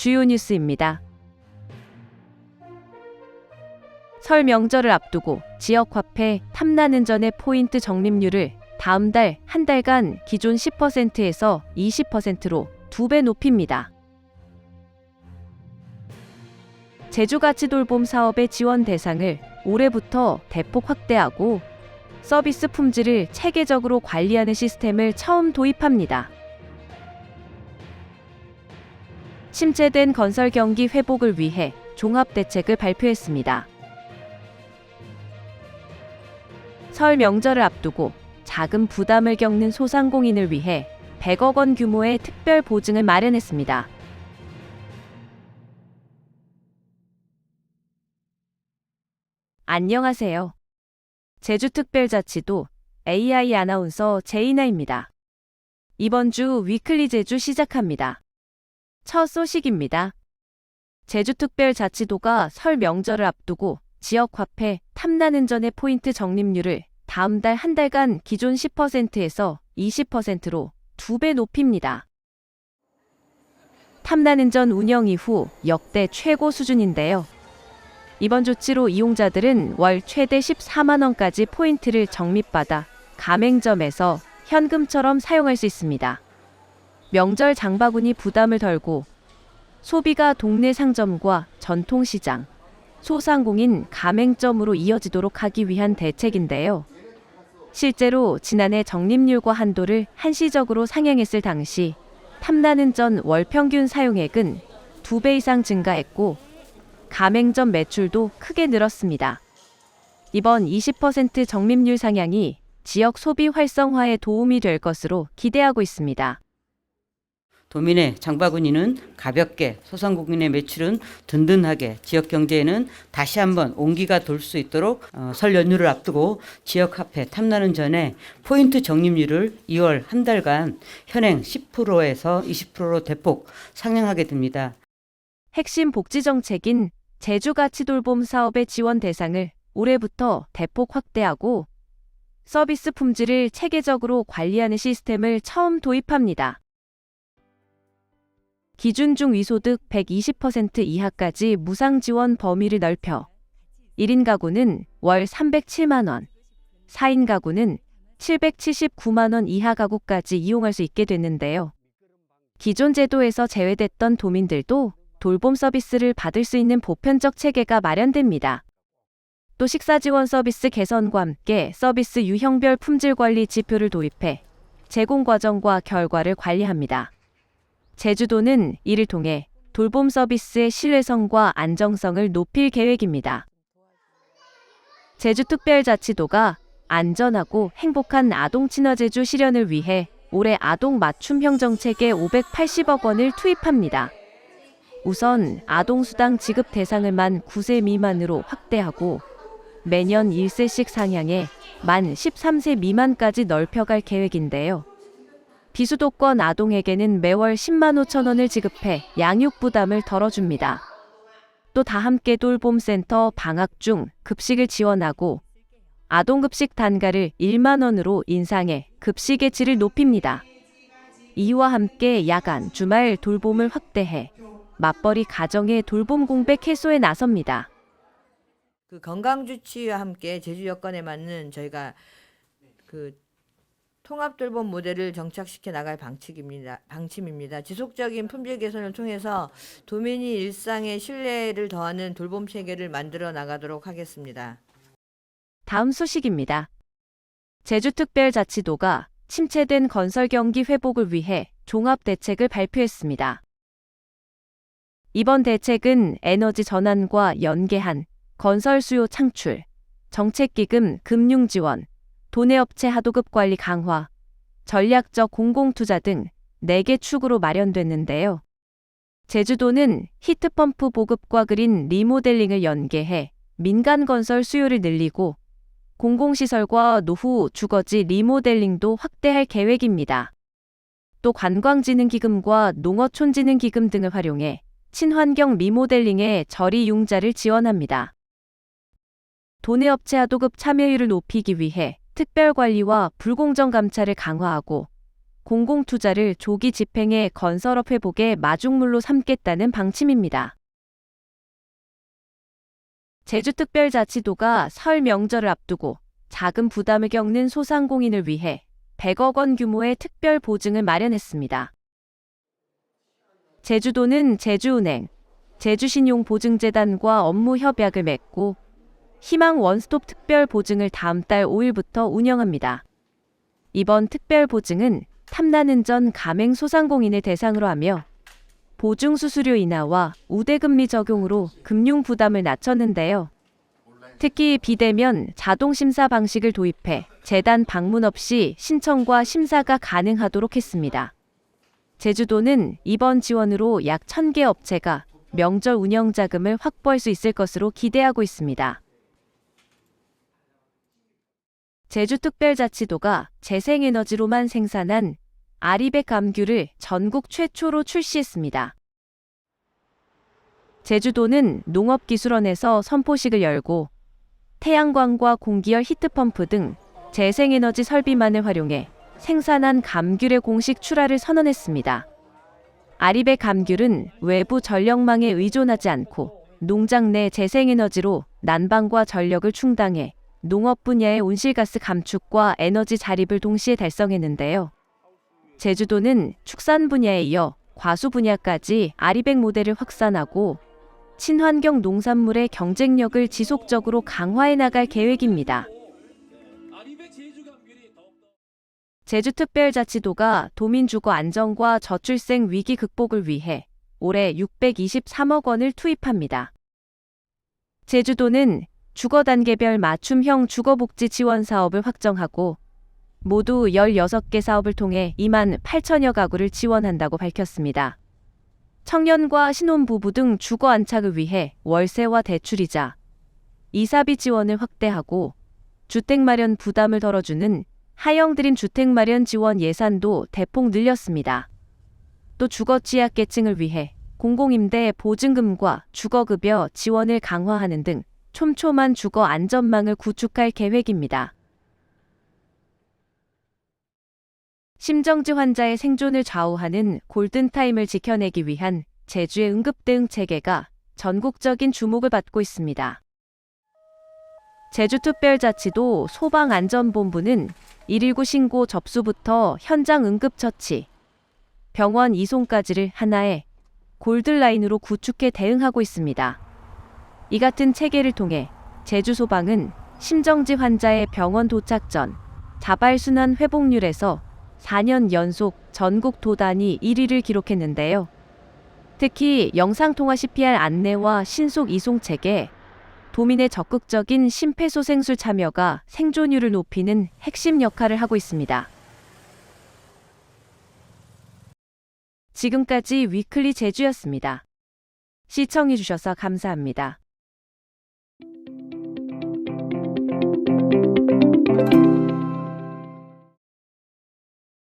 주요 뉴스입니다. 설 명절을 앞두고 지역화폐 탐나는 전의 포인트 적립률을 다음 달 한 달간 기존 10%에서 20%로 2배 높입니다. 제주가치돌봄 사업의 지원 대상을 올해부터 대폭 확대하고 서비스 품질을 체계적으로 관리하는 시스템을 처음 도입합니다. 침체된 건설 경기 회복을 위해 종합대책을 발표했습니다. 설 명절을 앞두고 자금 부담을 겪는 소상공인을 위해 100억 원 규모의 특별 보증을 마련했습니다. 안녕하세요. 제주특별자치도 AI 아나운서 제이나입니다. 이번 주 위클리 제주 시작합니다. 첫 소식입니다. 제주특별자치도가 설 명절을 앞두고 지역화폐 탐나는 전의 포인트 적립률을 다음 달 한 달간 기존 10%에서 20%로 2배 높입니다. 탐나는 전 운영 이후 역대 최고 수준인데요. 이번 조치로 이용자들은 월 최대 14만 원까지 포인트를 적립받아 가맹점에서 현금처럼 사용할 수 있습니다. 명절 장바구니 부담을 덜고 소비가 동네 상점과 전통시장, 소상공인 가맹점으로 이어지도록 하기 위한 대책인데요. 실제로 지난해 적립률과 한도를 한시적으로 상향했을 당시 탐나는 전 월 평균 사용액은 2배 이상 증가했고 가맹점 매출도 크게 늘었습니다. 이번 20% 적립률 상향이 지역 소비 활성화에 도움이 될 것으로 기대하고 있습니다. 도민의 장바구니는 가볍게, 소상공인의 매출은 든든하게, 지역 경제에는 다시 한번 온기가 돌 수 있도록 설 연휴를 앞두고 지역화폐 탐나는 전에 포인트 적립률을 2월 한 달간 현행 10%에서 20%로 대폭 상향하게 됩니다. 핵심 복지 정책인 제주가치돌봄 사업의 지원 대상을 올해부터 대폭 확대하고 서비스 품질을 체계적으로 관리하는 시스템을 처음 도입합니다. 기준 중위소득 120% 이하까지 무상 지원 범위를 넓혀 1인 가구는 월 307만 원, 4인 가구는 779만 원 이하 가구까지 이용할 수 있게 됐는데요. 기존 제도에서 제외됐던 도민들도 돌봄 서비스를 받을 수 있는 보편적 체계가 마련됩니다. 또 식사 지원 서비스 개선과 함께 서비스 유형별 품질 관리 지표를 도입해 제공 과정과 결과를 관리합니다. 제주도는 이를 통해 돌봄 서비스의 신뢰성과 안정성을 높일 계획입니다. 제주특별자치도가 안전하고 행복한 아동 친화 제주 실현을 위해 올해 아동 맞춤형 정책에 580억 원을 투입합니다. 우선 아동수당 지급 대상을 만 9세 미만으로 확대하고 매년 1세씩 상향해 만 13세 미만까지 넓혀갈 계획인데요. 비수도권 아동에게는 매월 10만 5천 원을 지급해 양육 부담을 덜어줍니다. 또 다함께 돌봄센터 방학 중 급식을 지원하고 아동급식 단가를 1만 원으로 인상해 급식의 질을 높입니다. 이와 함께 야간, 주말 돌봄을 확대해 맞벌이 가정의 돌봄 공백 해소에 나섭니다. 건강주치와 함께 제주 여건에 맞는 저희가 통합돌봄 모델을 정착시켜 나갈 방침입니다. 지속적인 품질 개선을 통해서 도민이 일상의 신뢰를 더하는 돌봄 체계를 만들어 나가도록 하겠습니다. 다음 소식입니다. 제주특별자치도가 침체된 건설 경기 회복을 위해 종합대책을 발표했습니다. 이번 대책은 에너지 전환과 연계한 건설 수요 창출, 정책기금 금융 지원, 도내업체 하도급 관리 강화, 전략적 공공투자 등 4개 축으로 마련됐는데요. 제주도는 히트펌프 보급과 그린 리모델링을 연계해 민간 건설 수요를 늘리고 공공시설과 노후 주거지 리모델링도 확대할 계획입니다. 또 관광진흥기금과 농어촌진흥기금 등을 활용해 친환경 리모델링에 저리융자를 지원합니다. 도내업체 하도급 참여율을 높이기 위해 특별관리와 불공정 감찰을 강화하고 공공투자를 조기 집행해 건설업 회복의 마중물로 삼겠다는 방침입니다. 제주특별자치도가 설 명절을 앞두고 자금 부담을 겪는 소상공인을 위해 100억 원 규모의 특별 보증을 마련했습니다. 제주도는 제주은행, 제주신용보증재단과 업무 협약을 맺고 희망 원스톱 특별 보증을 다음 달 5일부터 운영합니다. 이번 특별 보증은 탐나는 가맹 소상공인을 대상으로 하며 보증 수수료 인하와 우대금리 적용으로 금융 부담을 낮췄는데요. 특히 비대면 자동 심사 방식을 도입해 재단 방문 없이 신청과 심사가 가능하도록 했습니다. 제주도는 이번 지원으로 약 1,000개 업체가 명절 운영 자금을 확보할 수 있을 것으로 기대하고 있습니다. 제주특별자치도가 재생에너지로만 생산한 아리백 감귤을 전국 최초로 출시했습니다. 제주도는 농업기술원에서 선포식을 열고 태양광과 공기열 히트펌프 등 재생에너지 설비만을 활용해 생산한 감귤의 공식 출하를 선언했습니다. 아리백 감귤은 외부 전력망에 의존하지 않고 농장 내 재생에너지로 난방과 전력을 충당해 농업 분야의 온실가스 감축과 에너지 자립을 동시에 달성했는데요. 제주도는 축산 분야에 이어 과수 분야까지 아리백 모델을 확산하고 친환경 농산물의 경쟁력을 지속적으로 강화해 나갈 계획입니다. 제주특별자치도가 도민주거 안정과 저출생 위기 극복을 위해 올해 623억 원을 투입합니다. 제주도는 주거단계별 맞춤형 주거복지 지원 사업을 확정하고 모두 16개 사업을 통해 2만 8천여 가구를 지원한다고 밝혔습니다. 청년과 신혼부부 등 주거 안착을 위해 월세와 대출이자, 이사비 지원을 확대하고 주택 마련 부담을 덜어주는 하영드림 주택 마련 지원 예산도 대폭 늘렸습니다. 또 주거 취약계층을 위해 공공임대 보증금과 주거급여 지원을 강화하는 등 촘촘한 주거 안전망을 구축할 계획입니다. 심정지 환자의 생존을 좌우하는 골든타임을 지켜내기 위한 제주의 응급대응 체계가 전국적인 주목을 받고 있습니다. 제주특별자치도 소방안전본부는 119 신고 접수부터 현장 응급처치, 병원 이송까지를 하나의 골든라인으로 구축해 대응하고 있습니다. 이 같은 체계를 통해 제주소방은 심정지 환자의 병원 도착 전 자발순환 회복률에서 4년 연속 전국 도단위 1위를 기록했는데요. 특히 영상통화 CPR 안내와 신속 이송 체계, 도민의 적극적인 심폐소생술 참여가 생존율을 높이는 핵심 역할을 하고 있습니다. 지금까지 위클리 제주였습니다. 시청해주셔서 감사합니다.